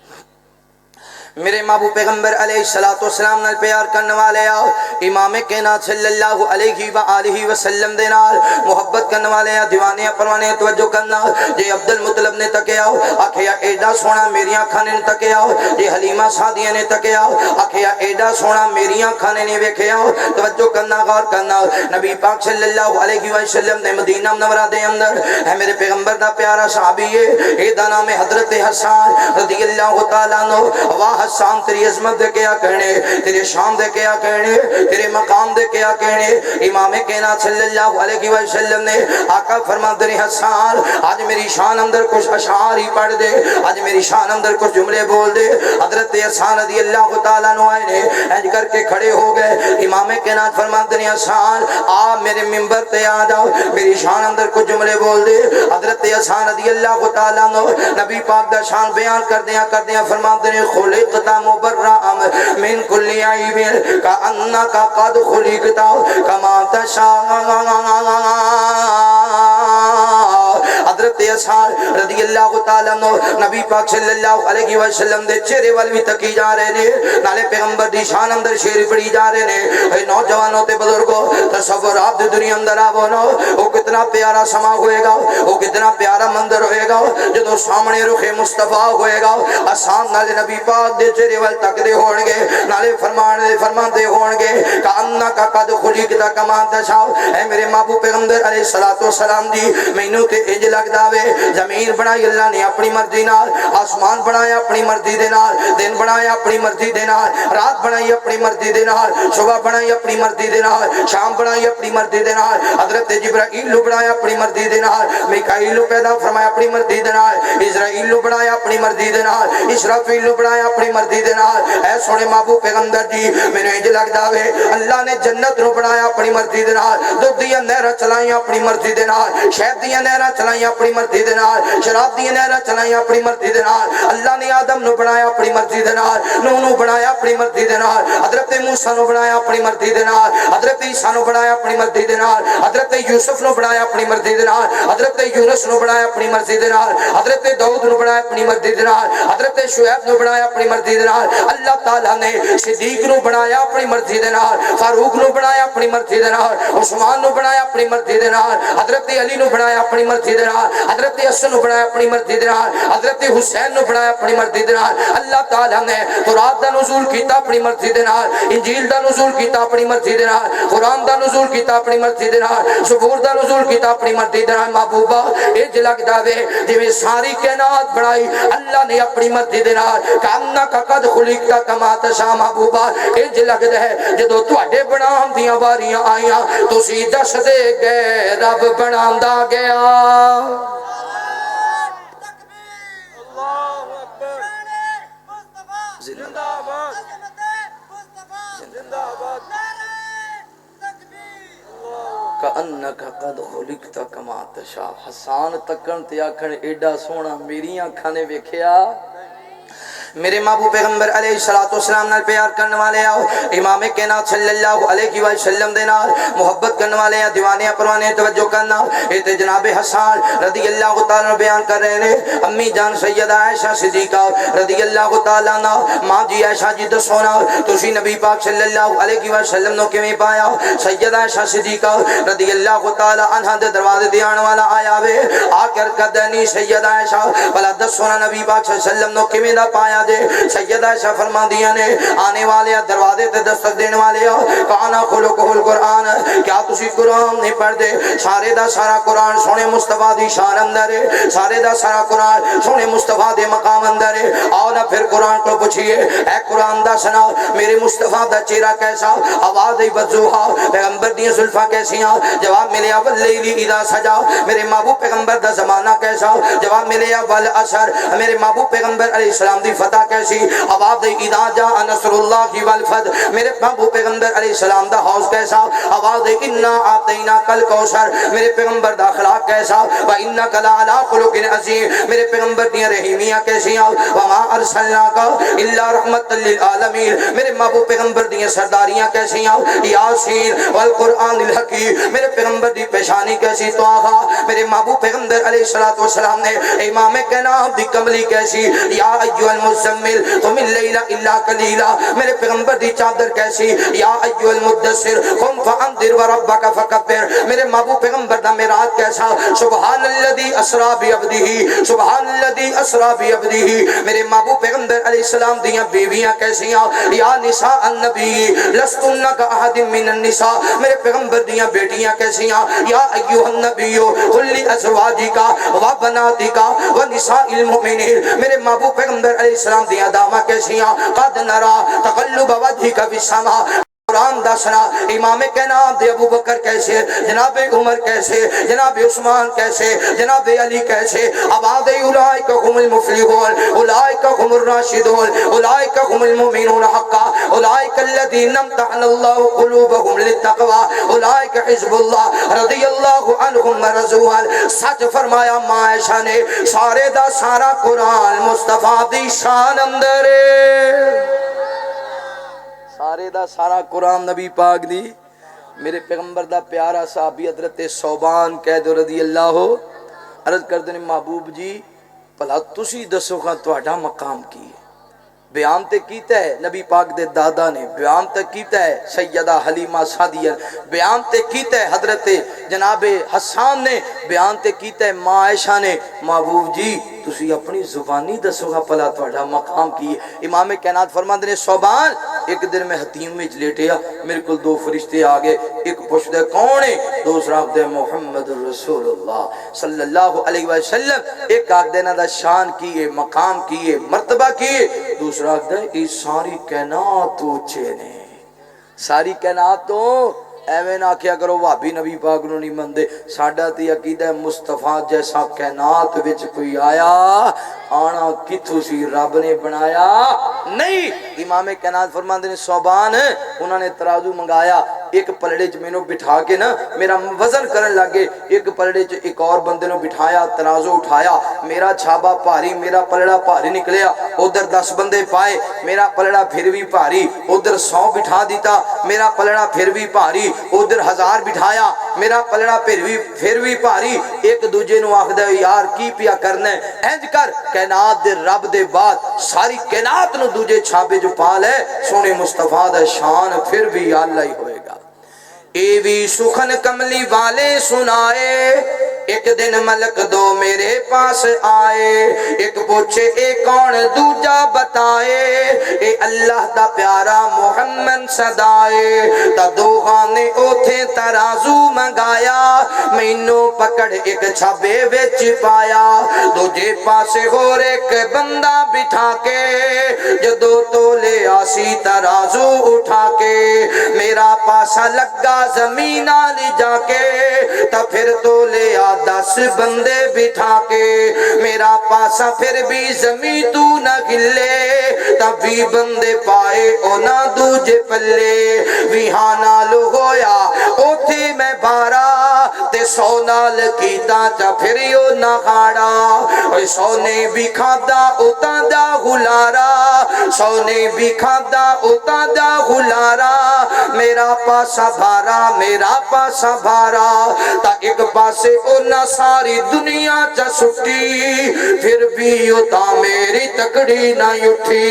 میرے محبوب پیغمبر علیہ السلام نال پیار کرنے والے آؤ امام کائنات صلی اللہ علیہ وآلہ وسلم دے نال محبت کرنے والے آؤ دیوانے پروانے توجہ کرنا جے عبد المطلب نے تکے آؤ آکھیا ایڈا سونا میری آنکھاں نے تکے آؤ جے حلیمہ سعدیہ نے تکے آؤ آکھیا ایڈا سونا میری آنکھاں نے نہیں ویکھے آؤ توجہ کرنا غور کرنا نبی پاک صلی اللہ علیہ وسلم نے مدینہ منورہ دے اندر ہے میرے پیغمبر دا پیارا صحابی ہے اے دا نام حضرت حسان رضی اللہ تعالیٰ عنہ واہ حسان تیری عظمت دے کیا کہنے تیرے شان دے کیا کہنے تیرے مقام دے کیا کہنے امام کائنات صلی اللہ علیہ وسلم نے آقا فرما دے حسان آج میری شان اندر کچھ اشعار ہی پڑھ دے آج میری شان اندر کچھ جملے بول دے حضرت حسان رضی اللہ تعالیٰ عنہ آئے نے اینج کر کے کھڑے ہو گئے امام کائنات فرما دے حسان آ میرے منبر تے آ جاؤ میری شان اندر کچھ جملے بول دے حضرت حسان رضی اللہ تعالیٰ عنہ نبی پاک دا شان بیان کر دیا فرما دے خلقتا مبرأ من کل عیب کأنک قد خلقت کما تشاء حضرت حسان رضی اللہ تعالیٰ عنہ نبی پاک صلی اللہ علیہ وسلم دے چہرے وال بھی تکی جا رہے نے نالے پیغمبر دی شان اندر شیر پڑی جا رہے نے اے نوجوانوں تے بزرگوں تصورات دی دنیا اندر آو نو وہ کتنا پیارا سما ہوئے گا وہ کتنا پیارا منظر ہوئے گا جدو سامنے رخ مصطفیٰ ہوئے گا آسان نالے نبی پاک دے چہرے وال تک دے ہون گے نالے فرمان دے ہون گے کأنک قد خلقت کما تشاء اے میرے محبوب پیغمبر علیہ السلام دی مینوں تے انج لگدا وے زمین بنائی اللہ نے اپنی مرضی نال آسمان بنایا اپنی مرضی دے نال دن بنایا اپنی مرضی دے نال رات بنائی اپنی مرضی دے نال صبح بنائی اپنی مرضی دے نال شام بنائی اپنی مرضی دے نال حضرت جبرائیل بنایا اپنی مرضی دے نال میکائیل پیدا فرمایا اپنی مرضی دے نال اسرائیل بنایا اپنی مرضی دے نال اسرافیل بنایا اپنی مرضی دے نال اے سونے محبوب پیغمبر جی مینوں انج لگدا وے اللہ نے جنت نو بنایا اپنی مرضی دے نال دودھ دیاں نہراں چلائیاں اپنی مرضی دے نال شہد دیاں نہراں چلائیاں اپنی مرضی دے نال شراب دی نہراں چلائیاں اپنی مرضی دے نال اللہ نے آدم نو بنایا اپنی مرضی دے نال نوح نو بنایا اپنی مرضی دے نال حضرت موسیٰ نو بنایا اپنی مرضی دے نال حضرت عیسیٰ نو بنایا اپنی مرضی دے نال حضرت یوسف نو بنایا اپنی مرضی دے نال حضرت یونس نو بنایا اپنی مرضی دے نال حضرت داؤد نو بنایا اپنی مرضی دے نال حضرت شعیب نو بنایا اپنی مرضی دے نال اللہ تعالیٰ نے صدیق نو بنایا اپنی مرضی دے نال فاروق نو بنایا اپنی مرضی دے نال عثمان نو بنایا اپنی مرضی دے نال حضرت علی نو بنایا اپنی مرضی دے نال حضرت حسن نو بنایا اپنی مرضی دے نال حضرت حسین نو بنایا اپنی مرضی دے نال اللہ تعالیٰ نے تورات دا نزول کیتا اپنی مرضی دے نال انجیل دا نزول کیتا اپنی مرضی دے نال قرآن دا نزول کیتا اپنی مرضی دے نال زبور دا نزول کیتا اپنی مرضی دے نال محبوبہ اج لگدا وے جویں ساری کائنات بنائی اللہ نے اپنی مرضی دے نال کانک قد خلقتا کما تشاء محبوبہ اج لگدا ہے جدوں تواڈے بناون دیاں واریاں آئیاں تسی دس دے گئے رب بناندا گیا زندہ باد زندہ باد کأنک قد خلقت کما تشاء حسان تکن تے آکھن ایڈا سونا میری آنکھاں نے ویکھیا میرے محبوب پیغمبر علیہ السلام نال پیار کرنے والے آؤ امام کائنات صلی اللہ علیہ وسلم دے نال محبت کرنے والے ہیں دیوانے پروانے توجہ کرنا اے تے جناب حسان رضی اللہ تعالی بیان کر رہے ہیں امی جان سیدہ عائشہ صدیقہ رضی اللہ تعالی عنہ ماں جی عائشہ جی دسونا تسی نبی پاک صلی اللہ علیہ وسلم نو کیویں پایا سیدہ عائشہ صدیقہ رضی اللہ تعالی عنہ دے دروازے تے آن والا آیا وے آ کر کدنی سیدہ عائشہ بلا دسونا نبی پاک صلی اللہ علیہ وسلم نو کیویں دا پایا دے سیدہ عائشہ فرما دیا نے آنے والے دروازے تے دستک دینے والے کانا خلقہ القرآن کیا تسی قرآن نہیں پڑھ دے سارے دا سارا قرآن سونے مصطفیٰ دی شان اندر ہے سارے دا سارا قرآن سونے مصطفیٰ دے مقام اندر ہے آؤ نا پھر قرآن کو پوچھئے اے قرآن دا سنا میرے مصطفیٰ دا چہرہ کیسا آواز بدزوہا پیغمبر دی زلفہ کیسیاں جواب ملے واللیلی اذا سجا میرے محبوب پیغمبر دا زمانہ کیسا جواب ملے والعصر میرے محبوب پیغمبر علیہ السلام دی فتح کیسی آواز دے اذا جاء نصر اللہ والفتح میرے محبوب پیغمبر علیہ السلام دا حوض کیسا آواز دے انا اعطینا کل کوثر میرے پیغمبر دا اخلاق کیسا و انک لعلی خلق عظیم میرے پیغمبر دی رحیمیاں کیسیاں وما ارسلناک الا رحمت للعالمین میرے محبوب پیغمبر دی سرداریاں کیسیاں یاسین والقرآن الحکیم میرے پیغمبر دی پیشانی کیسی طٰہٰ میرے محبوب پیغمبر علیہ السلام نے امام کائنات دی کملی کیسی یا ایھا المزمل قم اللیل الا قلیلا میرے پیغمبر دی چادر کیسی یا ایھا المدثر قم فانذر وربک فکبر میرے محبوب پیغمبر دا معراج کیسا سبحان الذی اسری بعبدہ سبحان الذی اسری بعبدہ میرے محبوب پیغمبر علیہ السلام دیاں بیویاں کیسیاں یا نساء النبی لستن کاحد من النساء میرے پیغمبر دیاں بیٹیاں کیسیاں یا ایھا النبی قل لازواجک وبناتک ونساء المؤمنین میرے محبوب پیغمبر علیہ السلام دیاں داما کیسیاں قد نرا تقلب وجهک فی السماء قرآن دسنا امام کائنات دے ابو بکر کیسے جناب عمر کیسے جناب عثمان کیسے جناب علی کیسے آواز اولئک هم المفلحون اولئک هم الراشدون اولئک هم المؤمنون حقا اولئک الذین امتحن اللہ قلوبهم للتقوى اولئک حزب اللہ رضی اللہ عنہم ورضوا عنہ سچ فرمایا ماں عائشہ نے سارے دا سارا قرآن مصطفیٰ دی شان اندر سارے دا سارا قرآن نبی پاک دی میرے پیغمبر دا پیارا صحابی حضرت صوبان قید رضی اللہ عرض کردے نے محبوب جی بھلا تسی دسو خاں تواڈا مقام کی ہے بیان تے کیتا ہے نبی پاک دے دادا نے بیان تے کیتا ہے سیدہ حلیمہ سعدیہ بیان تے کیتا ہے حضرت جناب حسان نے بیان تے کیتا ہے ماں عائشہ نے محبوب جی تسی اپنی زبانی دسو گا پلا تواڈا مقام کی ہے امام کائنات فرماندے نے صوبان ایک دن میں حتیم وچ لیٹیا میرے کول دو فرشتے آ گئے ایک پوچھدے کون ہے دوسرا آکھدے محمد رسول اللہ صلی اللہ علیہ وسلم ایک آکھدے نا دا شان کی ہے مقام کی ہے مرتبہ کی ہے دوسرا آکھدے یہ ساری کائنات اونچے نے ساری کائنات تو ایویں نہ کیا کرو وہابی نبی پاک نو نہیں مندے ساڈا تے عقیدہ مصطفیٰ جیسا کائنات وچ کوئی آیا آنا کتھوں سی رب نے بنایا نہیں امام کائنات فرماندے نے صوبان انہوں نے ترازو منگایا ایک پلڑے چ مینوں بٹھا کے نا میرا وزن کرن لگے، ایک پلڑے چ ایک اور بندے نو بٹھایا، ترازو اٹھایا، میرا چھابا بھاری، میرا پلڑا بھاری نکلیا، ادھر 10 بندے پائے، میرا پلڑا پھر بھی بھاری، ادھر 100 بٹھا دیتا، میرا پلڑا پھر بھی بھاری، ادھر 1000 بٹھایا، میرا پلڑا پھر بھی بھاری۔ ایک دوجے نو آکھدا یار کی پیا کرنا ہے، انج کر کائنات دے رب دے بعد ساری کائنات نو دوجے چھابے جو پال ہے، سونے مصطفیٰ دا شان پھر بھی اللہ ہی ہوئے گا۔ اے بھی سخن کملی والے سنائے، ایک دن ملک دو میرے پاس آئے، ایک پوچھے اے کون دوجا بتائے، اے اللہ دا پیارا محمد صدائے، تا دو خانے اوتھے ترازو منگایا، مینوں پکڑ ایک چھبے وچ پایا، دوجے پاسے ہور ایک بندہ بٹھا کے، جدو تولے آسی ترازو اٹھا کے، میرا پاسا لگا زمین آلی جا کے، تا پھر تولے 10 بندے بٹھا کے، میرا پاسا پھر بھی زمین تو نہ گلے، تا 20 بندے پائے او نہ دوجے پلے، ویہاں نالو ہویا اوتھی میں بارا، تے 100 نال کیتا چا پھر یو نہ خاڑا، 100 نے بھی کھادا اتا دا غلارا، 100 نے بھی کھادا اتا دا غلارا، میرا پاسا بھارا، میرا پاسا بھارا، تا ایک پاسے اونا ساری دنیا چا سٹی، پھر بھی اتا میری تکڑی نہ اٹھی،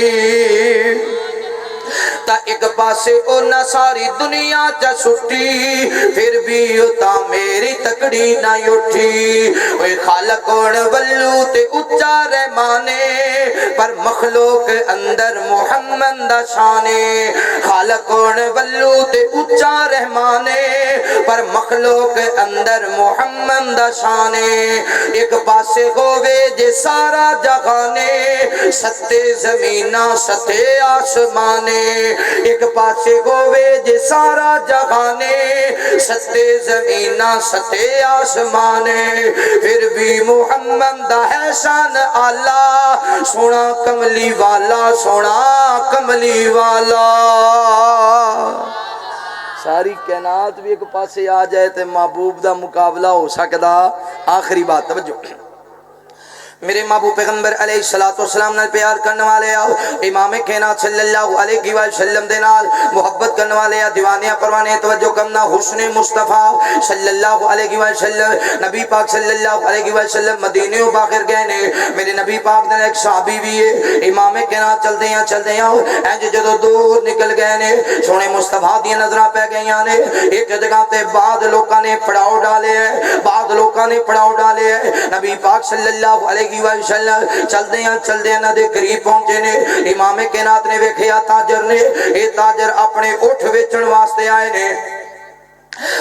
تا ایک پاسے اونا ساری دنیا چا سٹی، پھر بھی اتا میری تکڑی نہ اٹھی، اوہ خالق اور ولو تے اچا رحمانے، پر مخلوق اندر محمد دا شانے، خالق اور ولو تے اچا رحمانے، پر مخلوق اندر محمد دا شانے، ایک پاسے ہووے جے سارا جہانے، ستے زمینہ ستے آسمانے، ایک پاسے ہووے جے سارا جہانے، ستے زمینہ ستے آسمانے، پھر بھی محمد دا ہے شان آلہ، سونا کملی والا، سونا کملی والا، ساری کائنات بھی ایک پاسے آ جائے تے محبوب دا مقابلہ ہو سکدا۔ آخری بات توجہ، میرے محبوب پیغمبر علیہ السلام نال پیار کرنے والے آؤ، امام کائنات صلی اللہ علیہ وسلم دے نال محبت کرنے والے آ، دیوانیاں پروانے توجہ کرنا، حسن مصطفیٰ صلی اللہ علیہ وسلم، نبی پاک صلی اللہ علیہ وسلم مدینے و باخر گئے نے، میرے نبی پاک نے ایک صحابی بھی ہے، امام کائنات چل دے آؤ، اینج جدو دور نکل گئے نے، سونے مصطفیٰ دی نظرہ پہ گئی نے، ایک جگہ تے بعد لوکاں نے پڑاؤ ڈالے ہیں، بعد لوکاں نے پڑاؤ ڈالے ہیں، نبی پاک صلی اللہ علیہ وسلم چل دے نہ دے قریب پہنچے نے، امام کائنات نے ویکھیا تاجر نے، اے تاجر اپنے اٹھ ویچن واسطے آئے نے،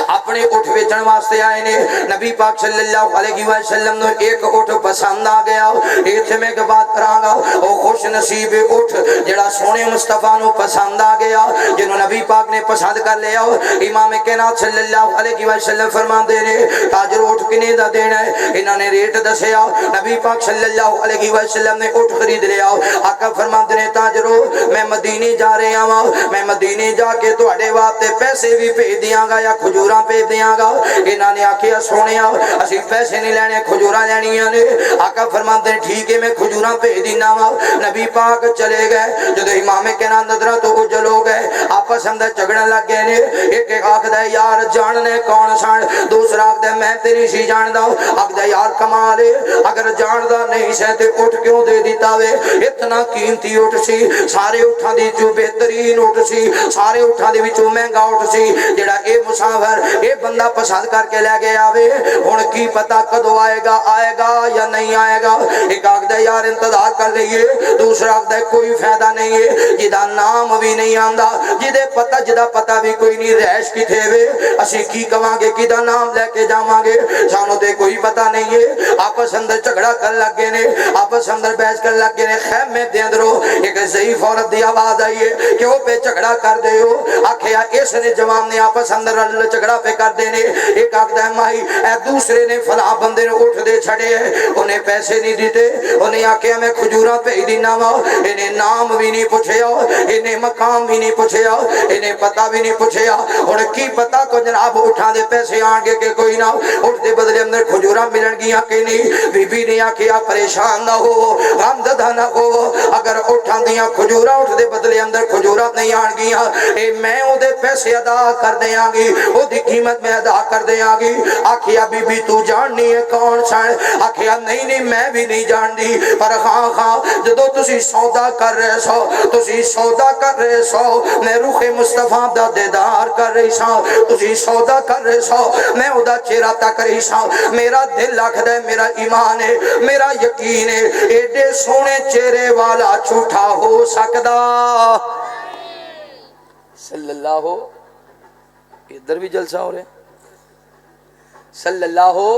اپنے اٹھ ویچن واسطے آئے نے، نبی پاک صلی اللہ علیہ وسلم نے ایک اٹھ پسند آ گیا، ایتھے میں ایک بات کراں گا، او خوش نصیب اٹھ جڑا سونے مصطفیٰ نو پسند آ گیا، جنہوں نبی پاک نے پسند کر لیا، امام کائنات صلی اللہ علیہ وسلم فرمان دے نے، تاجر اٹھ کنے دا دینا ہے، انہوں نے ریٹ دسیا، نبی پاک صلی اللہ علیہ وسلم نے اٹھ خرید لیا، آقا فرمان دے نے تاجرو میں مدینے جا رہے ہوں، میں مدینے جا کے تو اڑے واسطے پیسے بھی بھیج دیاں گا یا کھجوراں پہ دیاں گا، انہاں نے آکھیا سونیا اسی پیسے نہیں لینے کھجوراں لینیاں نے، آقا فرماتے ہیں ٹھیک ہے میں کھجوراں پہ دینا وا، نبی پاک چلے گئے، جب امام کائنات نظرہ تو اجل ہو گئے، آپس اندر جھگڑن لگ گئے نے، ایک آکھدا ہے یار جاننے کون سان، دوسرا آکھدا ہے میں تیری سی جاندا، آکھدا یار کمال ہے اگر جاندا نہیں سے تے اٹھ کیوں دے دیتا وے، اتنا قیمتی اٹھ سی، سارے اٹھاں دی جو بہترین اٹھ سی، سارے اٹھاں دی وچوں مہنگا اٹھ سی، جڑا اے مسافر اے بندہ پسند کر کے لے گیا وے، ہن کی پتہ کدو آئے گا یا نہیں آئے گا، ایک آکھدا یار انتظار کر لئیے، دوسرا آکھدا کوئی فائدہ نہیں ہے، جدا نام بھی نہیں آندا، جدا پتہ بھی کوئی نہیں، رہش کتھے وے، اسی کی کہاں گے کدا نام لے کے جاواں گے، سانو تے کوئی پتہ نہیں ہے، آپس اندر جھگڑا کر لگے نے، آپس اندر بحث کر لگے نے، خیمے دے اندروں ایک ضعیف عورت دی آواز آئی ہے کہ وہ پہ جھگڑا کر دے ہو، آکھیا اس نے جوان نے آپس اندر نال جھگڑا پہ کر دینے. ایک آکھدا ہے مائی اے دوسرے نے فلاں بندے نے اٹھ دے چھڑے انہیں پیسے نہیں دیتے, انہیں آکھیا میں کھجوراں بھیج دینا وا, انہیں نام بھی نہیں پوچھیا, انہیں مقام بھی نہیں پوچھیا, انہیں پتہ بھی نہیں پوچھیا. ہن کی پتہ کو جناب اٹھا دے پیسے آن گے کہ کوئی نہ, اٹھ دے بدلے اندر کھجوراں ملن گیاں کہ نہیں. بی بی نے آکھیا پریشان نہ ہو, غمزدہ نہ ہو, اگر اٹھاں دیاں کھجوراں اٹھ دے بدلے اندر کھجوراں نہیں آن گیاں اے میں او دے پیسے ادا کر دیاں گی, او دی قیمت میں ادا کر دیاں گی. آکھیا بی بی تو جاننی ہے کون سن؟ آکھیا نہیں نہیں میں بھی نہیں جاندی, پر ہاں ہاں جدو تسی سودا کر رہے سو, تسی سودا کر رہے سو, میں روح مصطفیٰ دا دیدار کر رہی سا, تسی سودا کر رہے سو, میں او دا چہرہ تک رہی سا. میرا دل آکھدا ہے میرا ایمان ہے, میرا یقین ہے, ایڈے سونے چہرے والا جھوٹا ہو سکدا صلی اللہ ہو. ادھر بھی جلسہ ہو رہے صلی اللہ ہو.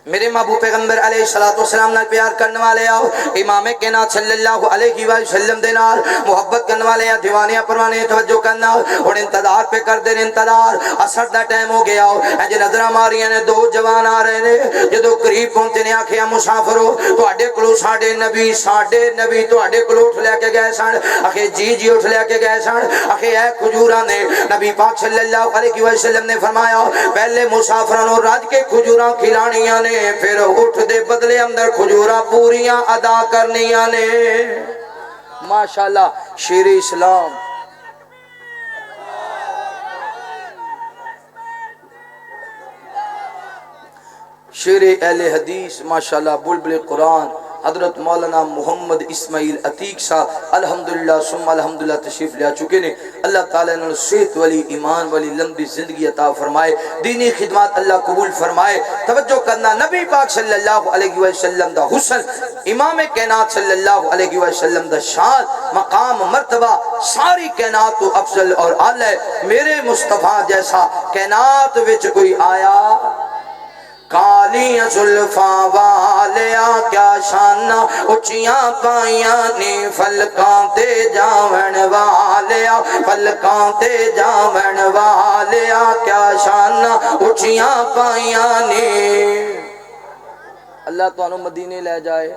میرے محبوب پیغمبر علیہ الصلوۃ والسلام نال پیار کرنے والے آؤ, امام کائنات صلی اللہ علیہ وسلم دے نال محبت کرنے والے آ, دیوانے پروانے توجہ کرنا. اور انتظار پہ کر دے انتظار, عصر دا ٹائم ہو گیا ہو, اج نظراں ماریاں نے دو جوان آ رہے نے, جدو قریب پہنچے نے آکھیا مسافرو تواڈے کولوں ساڈے نبی تواڈے کولوں اٹھ لے کے گئے سن. آکھے جی جی اٹھ لے کے گئے سن. آکھے اے کھجوراں نے, نبی پاک صلی اللہ علیہ وسلم نے فرمایا پہلے مسافراں نوں رج کے کھجوراں کھلانیاں نے, پھر اٹھ دے بدلے اندر کھجوراں پوریاں ادا کرنیاں نے. ماشاءاللہ شیر اسلام. شیر اہل حدیث ماشاءاللہ بلبل قرآن حضرت مولانا محمد اسماعیل عتیق صاحب الحمدللہ ثم الحمدللہ تشریف لے چکے نے. اللہ تعالیٰ نے صحت والی ایمان والی لمبی زندگی عطا فرمائے, دینی خدمات اللہ قبول فرمائے. توجہ کرنا, نبی پاک صلی اللہ علیہ وسلم دا حسن, امام کائنات صلی اللہ علیہ وسلم دا شان, مقام مرتبہ ساری کائنات تو افضل اور اعلی. میرے مصطفیٰ جیسا کائنات وچ کوئی آیا؟ کالیاں زلفاں والیا کیا شانہ اچیاں پائیاں نی, فلکاں تے جاون والیا فلکاں تے جاون والیا کیا شانہ اچیاں پائیاں نی. اللہ تانوں مدینے لے جائے,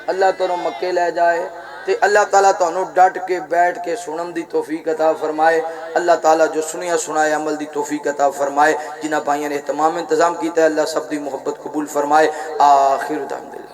اللہ تانوں مکے لے جائے, تے اللہ تعالیٰ تانوں ڈٹ کے بیٹھ کے سنن دی توفیق عطا فرمائے. اللہ تعالیٰ جو سنیا سنائے عمل دی توفیق عطا فرمائے. جنہ بھائیوں نے اہتمام انتظام کیتا ہے اللہ سب دی محبت قبول فرمائے. آخر دعوانا